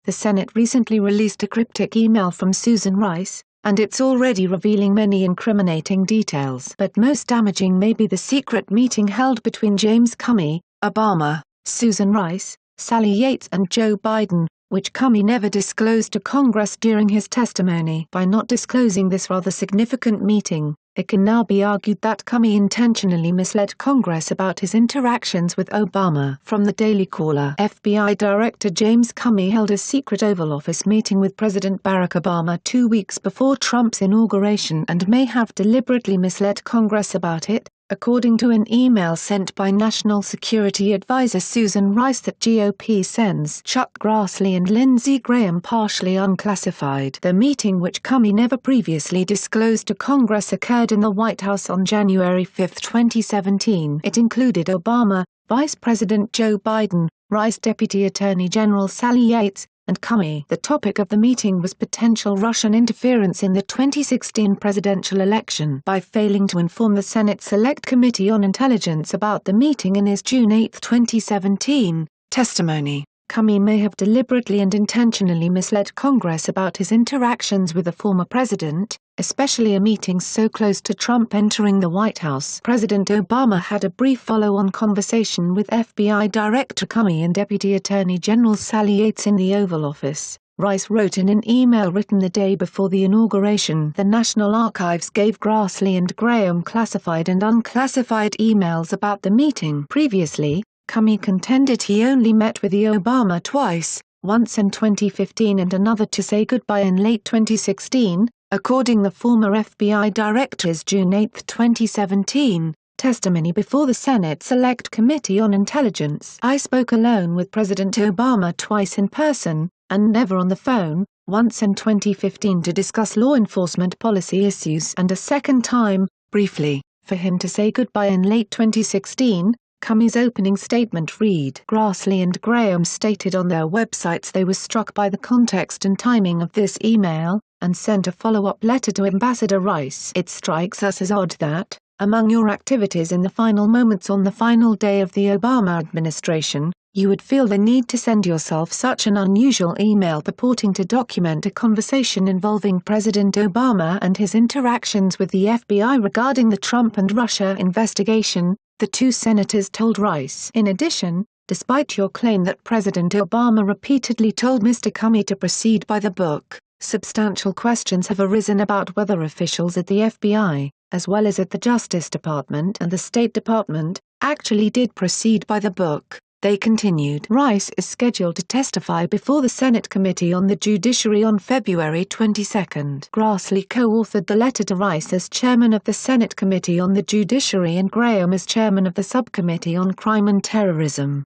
The Senate recently released a cryptic email from Susan Rice, and it's already revealing many incriminating details. But most damaging may be the secret meeting held between James Comey, Obama, Susan Rice, Sally Yates and Joe Biden, which Comey never disclosed to Congress during his testimony. By not disclosing this rather significant meeting, it can now be argued that Comey intentionally misled Congress about his interactions with Obama. From the Daily Caller, FBI Director James Comey held a secret Oval Office meeting with President Barack Obama 2 weeks before Trump's inauguration and may have deliberately misled Congress about it, according to an email sent by National Security Advisor Susan Rice that GOP sends Chuck Grassley and Lindsey Graham partially unclassified. The meeting, which Comey never previously disclosed to Congress, occurred in the White House on January 5, 2017. It included Obama, Vice President Joe Biden, Rice Deputy Attorney General Sally Yates, and Comey. The topic of the meeting was potential Russian interference in the 2016 presidential election. By failing to inform the Senate Select Committee on Intelligence about the meeting in his June 8, 2017, testimony, Comey may have deliberately and intentionally misled Congress about his interactions with the former president, especially a meeting so close to Trump entering the White House. President Obama had a brief follow-on conversation with FBI Director Comey and Deputy Attorney General Sally Yates in the Oval Office, Rice wrote in an email written the day before the inauguration. The National Archives gave Grassley and Graham classified and unclassified emails about the meeting. Previously, Comey contended he only met with the Obama twice, once in 2015 and another to say goodbye in late 2016, according the former FBI director's June 8, 2017, testimony before the Senate Select Committee on Intelligence. "I spoke alone with President Obama twice in person, and never on the phone, once in 2015 to discuss law enforcement policy issues and a second time, briefly, for him to say goodbye in late 2016, Comey's opening statement read. Grassley and Graham stated on their websites they were struck by the context and timing of this email, and sent a follow-up letter to Ambassador Rice. "It strikes us as odd that, among your activities in the final moments on the final day of the Obama administration, you would feel the need to send yourself such an unusual email purporting to document a conversation involving President Obama and his interactions with the FBI regarding the Trump and Russia investigation," the two senators told Rice. In addition, despite your claim that President Obama repeatedly told Mr. Comey to proceed by the book, substantial questions have arisen about whether officials at the FBI, as well as at the Justice Department and the State Department, actually did proceed by the book. They continued. Rice is scheduled to testify before the Senate Committee on the Judiciary on February 22. Grassley co-authored the letter to Rice as chairman of the Senate Committee on the Judiciary and Graham as chairman of the Subcommittee on Crime and Terrorism.